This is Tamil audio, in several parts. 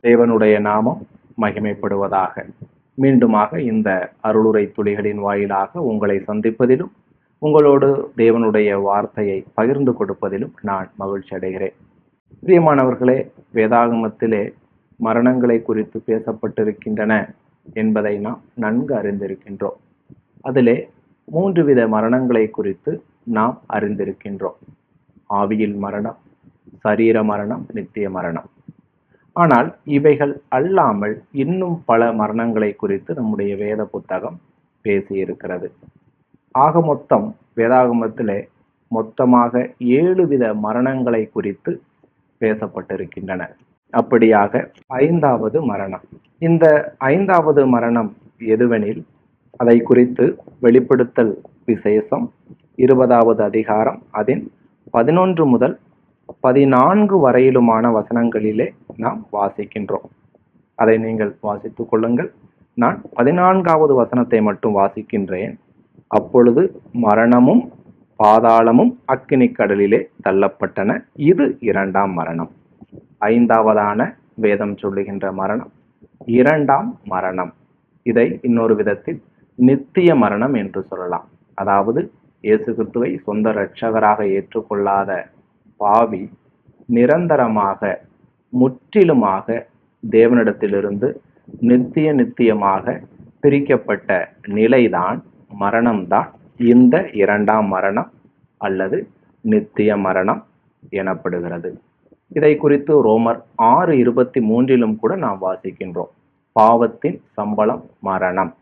தேவனுடைய நாமம் மகிமைப்படுவதாக. மீண்டுமாக இந்த அருளுரை துளிகளின் வாயிலாக உங்களை சந்திப்பதிலும் உங்களோடு தேவனுடைய வார்த்தையை பகிர்ந்து கொடுப்பதிலும் நான் மகிழ்ச்சி அடைகிறேன். பிரியமானவர்களே, வேதாகமத்திலே மரணங்களை குறித்து பேசப்பட்டிருக்கின்றன என்பதை நாம் நன்கு அறிந்திருக்கின்றோம். அதிலே 3 வித மரணங்களை குறித்து நாம் அறிந்திருக்கின்றோம். ஆவியில் மரணம், சரீர மரணம், நித்திய மரணம். ஆனால் இவைகள் அல்லாமல் இன்னும் பல மரணங்களை குறித்து நம்முடைய வேத புத்தகம் பேசியிருக்கிறது. ஆக மொத்தம் வேதாகமத்திலே மொத்தமாக 7 வித மரணங்களை குறித்து பேசப்பட்டிருக்கின்றன. அப்படியாக 5வது மரணம். இந்த 5வது மரணம் எதுவெனில், அதை குறித்து வெளிப்படுத்தல் விசேஷம் 20வது அதிகாரம் அதன் 11 முதல் 14 வரையிலுமான வசனங்களிலே நாம் வாசிக்கின்றோம். அதை நீங்கள் வாசித்துக் கொள்ளுங்கள். நான் 14வது வசனத்தை மட்டும் வாசிக்கின்றேன். அப்பொழுது மரணமும் பாதாளமும் அக்கினி கடலிலே தள்ளப்பட்டன. இது 2ஆம் மரணம். 5வதான வேதம் சொல்லுகின்ற மரணம் 2ஆம் மரணம். இதை இன்னொரு விதத்தில் நித்திய மரணம் என்று சொல்லலாம். அதாவது இயேசு கிறிஸ்துவை சொந்த இரட்சகராக ஏற்றுக்கொள்ளாத பாவி நிரந்தரமாக முற்றிலுமாக தேவனிடத்திலிருந்து நித்தியமாக பிரிக்கப்பட்ட நிலைதான், மரணம்தான் இந்த 2ஆம் மரணம் அல்லது நித்திய மரணம் எனப்படுகிறது. இதை குறித்து ரோமர் 6:23 கூட நாம் வாசிக்கின்றோம். பாவத்தின் சம்பளம் மரணம்.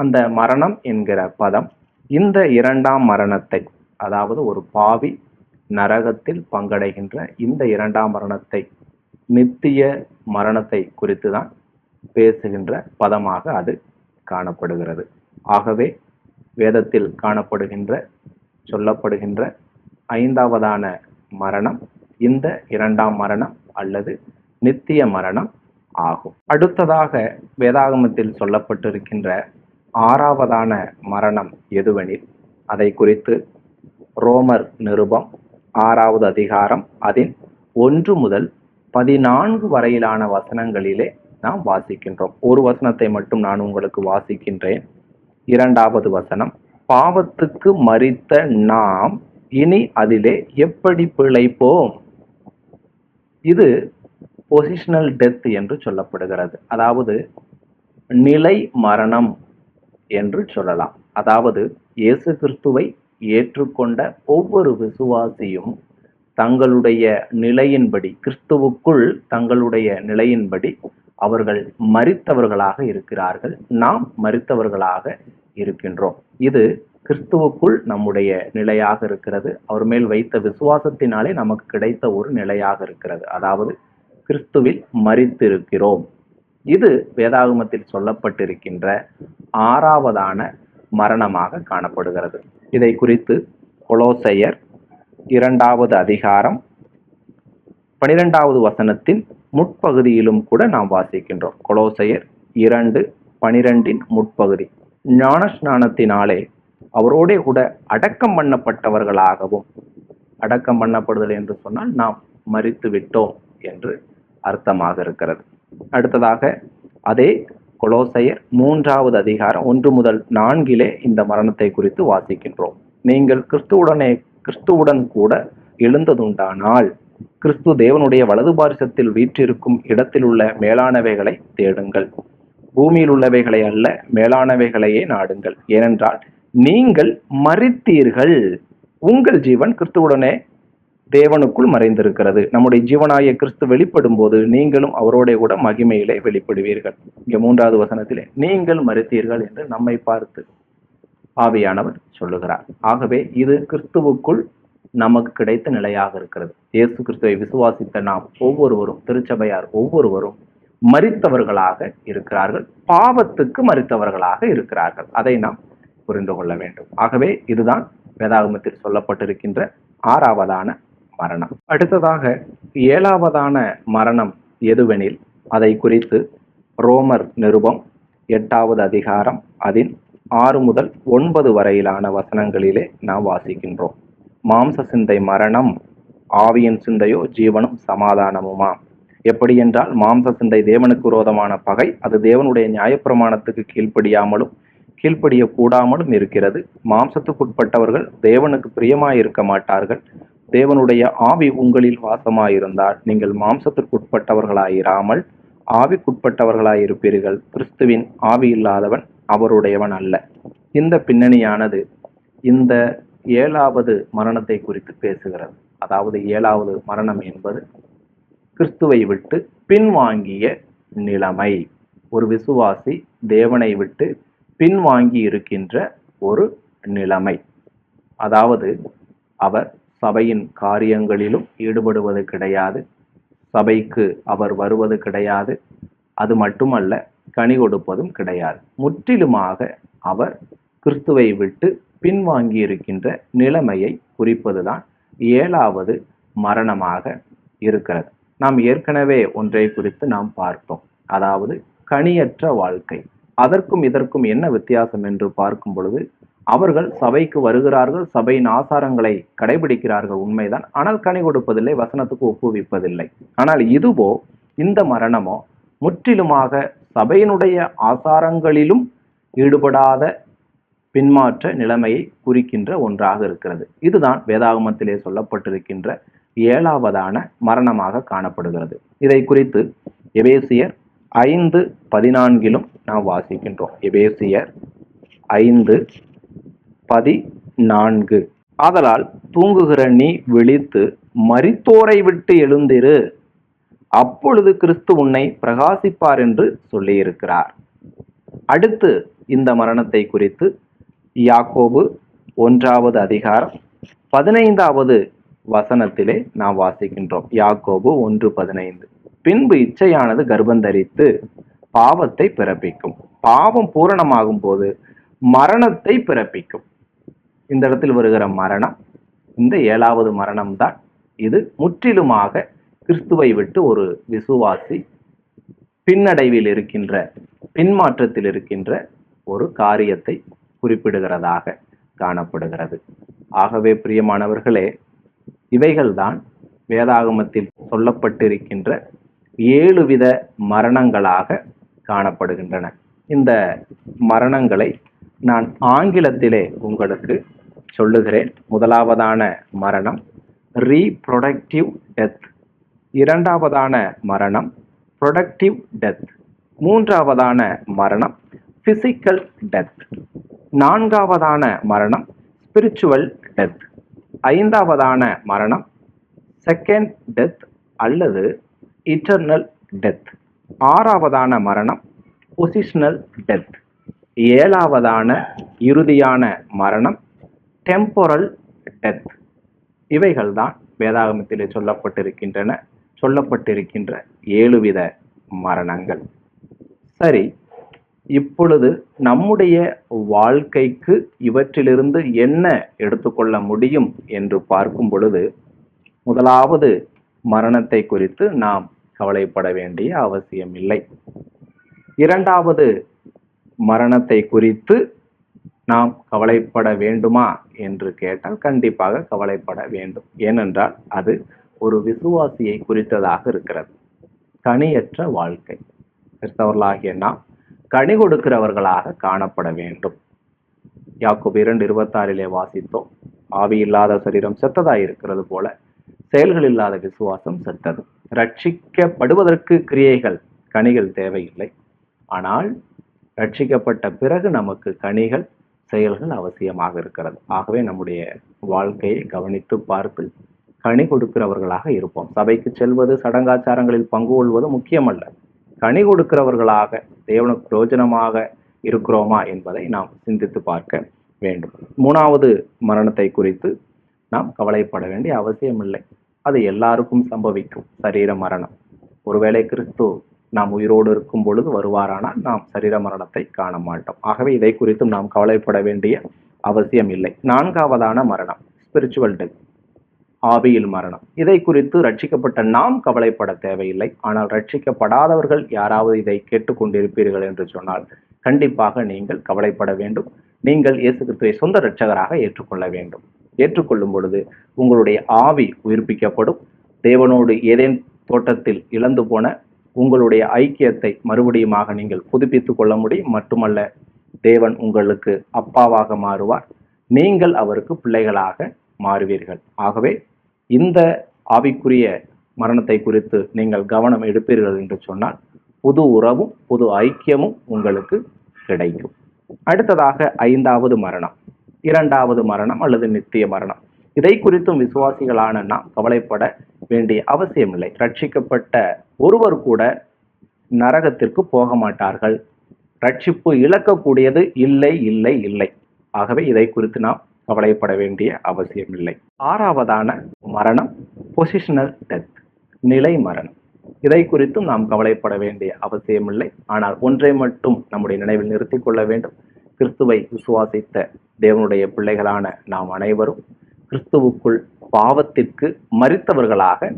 அந்த மரணம் என்கிற பதம் இந்த 2ஆம் மரணத்தை, அதாவது ஒரு பாவி நரகத்தில் பங்கடைகின்ற இந்த 2ஆம் மரணத்தை, நித்திய மரணத்தை குறித்து தான் பேசுகின்ற பதமாக அது காணப்படுகிறது. ஆகவே வேதத்தில் சொல்லப்படுகின்ற 5வதான மரணம் இந்த 2ஆம் மரணம் அல்லது நித்திய மரணம் ஆகும். அடுத்ததாக வேதாகமத்தில் சொல்லப்பட்டிருக்கின்ற 6வதான மரணம் எதுவெனில், அதை குறித்து ரோமர் நிருபம் 6வது அதிகாரம் அதன் 1 முதல் 14 வரையிலான வசனங்களிலே நாம் வாசிக்கின்றோம். ஒரு வசனத்தை மட்டும் நான் உங்களுக்கு வாசிக்கின்றேன். 2வது வசனம், பாவத்துக்கு மரித்த நாம் இனி அதிலே எப்படி பிழைப்போம்? இது பொசிஷனல் டெத் என்று சொல்லப்படுகிறது. அதாவது நிலை மரணம் என்று சொல்லலாம். அதாவது இயேசு கிறிஸ்துவை ஏற்றுக்கொண்ட ஒவ்வொரு விசுவாசியும் தங்களுடைய நிலையின்படி, கிறிஸ்துவுக்குள் தங்களுடைய நிலையின்படி அவர்கள் மரித்தவர்களாக இருக்கிறார்கள். நாம் மரித்தவர்களாக இருக்கின்றோம். இது கிறிஸ்துவுக்குள் நம்முடைய நிலையாக இருக்கிறது. அவர் மேல் வைத்த விசுவாசத்தினாலே நமக்கு கிடைத்த ஒரு நிலையாக இருக்கிறது. அதாவது கிறிஸ்துவில் மரித்திருக்கிறோம். இது வேதாகமத்தில் சொல்லப்பட்டிருக்கின்ற 6வதான மரணமாக காணப்படுகிறது. இதை குறித்து கொலோசையர் 2வது அதிகாரம் 12வது வசனத்தின் முற்பகுதியிலும் கூட நாம் வாசிக்கின்றோம். கொலோசையர் 2:12 முற்பகுதி, ஞானஸ்நானத்தினாலே அவரோடே கூட அடக்கம் பண்ணப்பட்டவர்களாகவும், அடக்கம் பண்ணப்படுதல் என்று சொன்னால் நாம் மரித்து விட்டோம் என்று அர்த்தமாக இருக்கிறது. அடுத்ததாக அதே கொலோசையர் 3வது அதிகாரம் 1 முதல் 4 இந்த மரணத்தை குறித்து வாசிக்கின்றோம். நீங்கள் கிறிஸ்துவுடன் கூட எழுந்ததுண்டானால் கிறிஸ்து தேவனுடைய வலது பாரிசத்தில் வீற்றிருக்கும் இடத்தில் உள்ள மேலானவைகளை தேடுங்கள், பூமியில் உள்ளவைகளை அல்ல, மேலானவைகளையே நாடுங்கள். ஏனென்றால் நீங்கள் மரித்தீர்கள், உங்கள் ஜீவன் கிறிஸ்துவுடனே தேவனுக்குள் மறைந்திருக்கிறது. நம்முடைய ஜீவனாகிய கிறிஸ்து வெளிப்படும் போது நீங்களும் அவரோட கூட மகிமையிலே வெளிப்படுவீர்கள். இங்க 3வது வசனத்திலே நீங்கள் மரித்தீர்கள் என்று நம்மை பார்த்து ஆவியானவர் சொல்லுகிறார். ஆகவே இது கிறிஸ்துவுக்குள் நமக்கு கிடைத்த நிலையாக இருக்கிறது. இயேசு கிறிஸ்துவை விசுவாசித்த நாம் ஒவ்வொருவரும், திருச்சபையார் ஒவ்வொருவரும் மரித்தவர்களாக இருக்கிறார்கள், பாவத்துக்கு மரித்தவர்களாக இருக்கிறார்கள். அதை நாம் புரிந்து கொள்ள வேண்டும். ஆகவே இதுதான் வேதாகமத்தில் சொல்லப்பட்டிருக்கின்ற 6வதான மரணம். அடுத்ததாக 7வதான மரணம் எதுவெனில், அதை குறித்து ரோமர் நிருபம் 8வது அதிகாரம் அதில் 6 முதல் 9 வரையிலான வசனங்களிலே நாம் வாசிக்கின்றோம். மாம்ச சிந்தை மரணம், ஆவியின் சிந்தையோ ஜீவனும் சமாதானமுமா. எப்படி என்றால், மாம்ச சிந்தை தேவனுக்கு விரோதமான பகை. அது தேவனுடைய நியாயப்பிரமாணத்துக்கு கீழ்ப்படிய கூடாமலும் இருக்கிறது. மாம்சத்துக்குட்பட்டவர்கள் தேவனுக்கு பிரியமாயிருக்க மாட்டார்கள். தேவனுடைய ஆவி உங்களில் வாசமாயிருந்தால் நீங்கள் மாம்சத்திற்குட்பட்டவர்களாயிராமல் ஆவிக்குட்பட்டவர்களாயிருப்பீர்கள். கிறிஸ்துவின் ஆவி இல்லாதவன் அவருடையவன் அல்ல. இந்த பின்னணியானது இந்த 7வது மரணத்தை குறித்து பேசுகிறது. அதாவது 7வது மரணம் என்பது கிறிஸ்துவை விட்டு பின்வாங்கிய நிலைமை. ஒரு விசுவாசி தேவனை விட்டு பின்வாங்கி இருக்கின்ற ஒரு நிலைமை. அதாவது அவர் சபையின் காரியங்களிலும் ஈடுபடுவது கிடையாது, சபைக்கு அவர் வருவது கிடையாது, அது மட்டுமல்ல, கனி கொடுப்பதும் கிடையாது. முற்றிலுமாக அவர் கிறிஸ்துவை விட்டு பின்வாங்கி இருக்கின்ற நிலைமையை குறிப்பதுதான் 7வது மரணமாக இருக்கிறது. நாம் ஏற்கனவே ஒன்றை குறித்து நாம் பார்த்தோம். அதாவது கனியற்ற வாழ்க்கை. அதற்கும் இதற்கும் என்ன வித்தியாசம் என்று பார்க்கும் பொழுது, அவர்கள் சபைக்கு வருகிறார்கள், சபையின் ஆசாரங்களை கடைபிடிக்கிறார்கள், உண்மைதான். ஆனால் கனி கொடுப்பதில்லை, வசனத்துக்கு ஒப்புவிப்பதில்லை. ஆனால் இதுவோ, இந்த மரணமோ முற்றிலுமாக சபையினுடைய ஆசாரங்களிலும் ஈடுபடாத பின்மாற்ற நிலைமையை குறிக்கின்ற ஒன்றாக இருக்கிறது. இதுதான் வேதாகமத்திலே சொல்லப்பட்டிருக்கின்ற 7வதான மரணமாக காணப்படுகிறது. இதை குறித்து எபேசியர் 5:14 நாம் வாசிக்கின்றோம். எபேசியர் 5:14. ஆதலால் தூங்குகிற நீ விழித்து மரித்தோரை விட்டு எழுந்திரு, அப்பொழுது கிறிஸ்து உன்னை பிரகாசிப்பார் என்று சொல்லியிருக்கிறார். அடுத்து இந்த மரணத்தை குறித்து யாக்கோபு 1வது அதிகாரம் 15வது வசனத்திலே நாம் வாசிக்கின்றோம். யாக்கோபு 1:15. பின்பு இச்சையானது கர்ப்பந்தரித்து பாவத்தை பிறப்பிக்கும், பாவம் பூரணமாகும் போது மரணத்தை பிறப்பிக்கும். இந்த இடத்தில் வருகிற மரணம் இந்த 7வது மரணம் தான். இது முற்றிலுமாக கிறிஸ்துவை விட்டு ஒரு விசுவாசி பின்னடைவில் இருக்கின்ற, பின்மாற்றத்தில் இருக்கின்ற ஒரு காரியத்தை குறிப்பிடுகிறதாக காணப்படுகிறது. ஆகவே பிரியமானவர்களே, இவைகள்தான் வேதாகமத்தில் சொல்லப்பட்டிருக்கின்ற 7 வித மரணங்களாக காணப்படுகின்றன. இந்த மரணங்களை நான் ஆங்கிலத்திலே உங்களுக்கு சொல்லுகிறேன். முதலாவதான மரணம் ரீப்ரொடக்டிவ் டெத், 2வதான மரணம் ப்ரொடக்டிவ் டெத், 3வதான மரணம் பிசிக்கல் டெத், 4வதான மரணம் ஸ்பிரிச்சுவல் டெத், 5வதான மரணம் செகண்ட் டெத் அல்லது இட்டர்னல் டெத், 6வதான மரணம் பொசிஷனல் டெத், 7வதான இறுதியான மரணம் டெம்போரல் டெத். இவைகள்தான் வேதாகமத்திலே சொல்லப்பட்டிருக்கின்ற 7 வித மரணங்கள். சரி, இப்பொழுது நம்முடைய வாழ்க்கைக்கு இவற்றிலிருந்து என்ன எடுத்துக்கொள்ள முடியும் என்று பார்க்கும் பொழுது, முதலாவது மரணத்தை குறித்து நாம் கவலைப்பட வேண்டிய அவசியம் இல்லை. 2வது மரணத்தை குறித்து நாம் கவலைப்பட வேண்டுமா என்று கேட்டால் கண்டிப்பாக கவலைப்பட வேண்டும். ஏனென்றால் அது ஒரு விசுவாசியை குறித்ததாக இருக்கிறது. கனியற்ற வாழ்க்கை. கிறிஸ்தவர்களாகிய நாம் கனி கொடுக்கிறவர்களாக காணப்பட வேண்டும். யாக்கோபு 2:26 வாசித்தோம். ஆவி இல்லாத சரீரம் செத்ததாய் இருக்கிறது போல செயல்கள் இல்லாத விசுவாசம் செத்தது. ரட்சிக்கப்படுவதற்கு கிரியைகள், கனிகள் தேவையில்லை. ஆனால் ரட்சிக்கப்பட்ட பிறகு நமக்கு கனிகள், செயல்கள் அவசியமாக இருக்கிறது. ஆகவே நம்முடைய வாழ்க்கையை கவனித்து பார்த்து கனி கொடுக்கிறவர்களாக இருப்போம். சபைக்கு செல்வது, சடங்காச்சாரங்களில் பங்கு கொள்வது முக்கியமல்ல. கனி கொடுக்கிறவர்களாக தேவனுக்கு பிரயோஜனமாக இருக்கிறோமா என்பதை நாம் சிந்தித்து பார்க்க வேண்டும். 3வது மரணத்தை குறித்து நாம் கவலைப்பட வேண்டிய அவசியம் இல்லை. அது எல்லாருக்கும் சம்பவிக்கும். சரீர மரணம். ஒருவேளை கிறிஸ்து நாம் உயிரோடு இருக்கும் பொழுது வருவாரானால் நாம் சரீர மரணத்தை காண மாட்டோம். ஆகவே இதை குறித்தும் நாம் கவலைப்பட வேண்டிய அவசியம் இல்லை. 4வதான மரணம் ஸ்பிரிச்சுவல் டெத், ஆவியில் மரணம். இதை குறித்து ரட்சிக்கப்பட்ட நாம் கவலைப்பட தேவையில்லை. ஆனால் ரட்சிக்கப்படாதவர்கள் யாராவது இதை கேட்டுக்கொண்டிருப்பீர்கள் என்று சொன்னால் கண்டிப்பாக நீங்கள் கவலைப்பட வேண்டும். நீங்கள் இயேசு கிறிஸ்துவை சொந்த இரட்சகராக ஏற்றுக்கொள்ள வேண்டும். ஏற்றுக்கொள்ளும் பொழுது உங்களுடைய ஆவி உயிர்ப்பிக்கப்படும். தேவனோடு ஏதேன் தோட்டத்தில் இழந்து போன உங்களுடைய ஐக்கியத்தை மறுபடியுமாக நீங்கள் புதுப்பித்துக் கொள்ள முடியும். மட்டுமல்ல, தேவன் உங்களுக்கு அப்பாவாக மாறுவார், நீங்கள் அவருக்கு பிள்ளைகளாக மாறுவீர்கள். ஆகவே இந்த ஆவிக்குரிய மரணத்தை குறித்து நீங்கள் கவனம் எடுப்பீர்கள் என்று சொன்னால் புது உறவும் புது ஐக்கியமும் உங்களுக்கு கிடைக்கும். அடுத்ததாக 5வது மரணம், 2வது மரணம் அல்லது நித்திய மரணம். இதை குறித்தும் விசுவாசிகளான நாம் கவலைப்பட வேண்டிய அவசியமில்லை. ரட்சிக்கப்பட்ட ஒருவர் கூட நரகத்திற்கு போக மாட்டார்கள். ரட்சிப்பு இழக்கக்கூடியது இல்லை இல்லை இல்லை. ஆகவே இதை குறித்து நாம் கவலைப்பட வேண்டிய அவசியமில்லை. 6வதான மரணம் பொசிஷனல் டெத், நிலை மரணம். இதை குறித்தும் நாம் கவலைப்பட வேண்டிய அவசியமில்லை. ஆனால் ஒன்றை மட்டும் நம்முடைய நினைவில் நிறுத்திக் கொள்ள வேண்டும். கிறிஸ்துவை விசுவாசித்த தேவனுடைய பிள்ளைகளான நாம் அனைவரும் கிறிஸ்துவுக்குள் பாவத்திற்கு மரித்தவர்களாக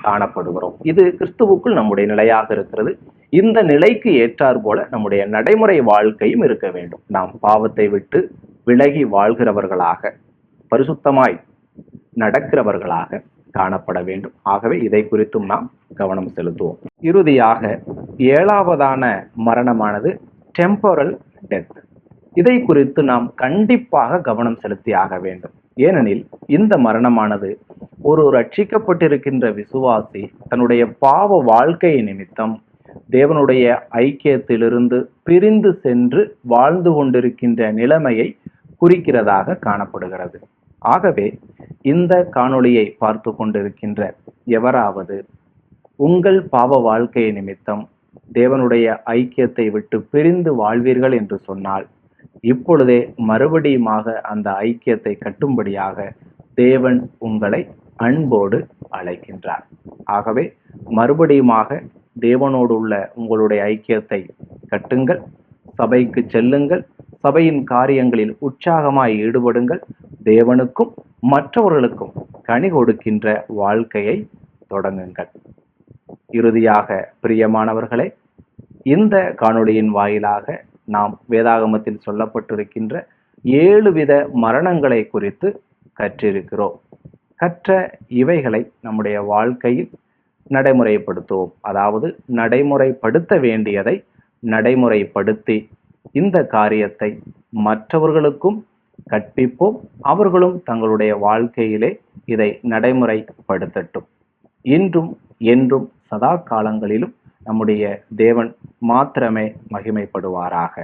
காணப்படுகிறோம். இது கிறிஸ்துவுக்குள் நம்முடைய நிலையாக இருக்கிறது. இந்த நிலைக்கு ஏற்றார் போல நம்முடைய நடைமுறை வாழ்க்கையும் இருக்க வேண்டும். நாம் பாவத்தை விட்டு விலகி வாழ்கிறவர்களாக, பரிசுத்தமாய் நடக்கிறவர்களாக காணப்பட வேண்டும். ஆகவே இதை குறித்தும் நாம் கவனம் செலுத்துவோம். இறுதியாக 7வதான மரணமானது டெம்பரல் டெத். இதை குறித்து நாம் கண்டிப்பாக கவனம் செலுத்தியாக வேண்டும். ஏனெனில் இந்த மரணமானது ஒரு ரட்சிக்கப்பட்டிருக்கின்ற விசுவாசி தன்னுடைய பாவ வாழ்க்கை நிமித்தம் தேவனுடைய ஐக்கியத்திலிருந்து பிரிந்து சென்று வாழ்ந்து கொண்டிருக்கின்ற நிலைமையை குறிக்கிறதாக காணப்படுகிறது. ஆகவே இந்த காணொளியை பார்த்து கொண்டிருக்கின்ற எவராவது உங்கள் பாவ வாழ்க்கை நிமித்தம் தேவனுடைய ஐக்கியத்தை விட்டு பிரிந்து வாழ்வீர்கள் என்று சொன்னால் இப்பொழுதே மறுபடியுமாக அந்த ஐக்கியத்தை கட்டும்படியாக தேவன் உங்களை அன்போடு அழைக்கின்றார். ஆகவே மறுபடியுமாக தேவனோடு உள்ள உங்களுடைய ஐக்கியத்தை கட்டுங்கள், சபைக்கு செல்லுங்கள், சபையின் காரியங்களில் உற்சாகமாய் ஈடுபடுங்கள், தேவனுக்கும் மற்றவர்களுக்கும் கனி கொடுக்கின்ற வாழ்க்கையை தொடங்குங்கள். இறுதியாக பிரியமானவர்களே, இந்த காணொளியின் வாயிலாக நாம் வேதாகமத்தில் சொல்லப்பட்டிருக்கின்ற 7 வித மரணங்களை குறித்து கற்றிருக்கிறோம். கற்ற இவைகளை நம்முடைய வாழ்க்கையில் நடைமுறைப்படுத்துவோம். அதாவது நடைமுறைப்படுத்த வேண்டியதை நடைமுறைப்படுத்தி இந்த காரியத்தை மற்றவர்களுக்கும் கற்பிப்போம். அவர்களும் தங்களுடைய வாழ்க்கையிலே இதை நடைமுறைப்படுத்தட்டும். இன்றும் என்றும் சதா காலங்களிலும் நம்முடைய தேவன் மாத்திரமே மகிமைப்படுவாராக.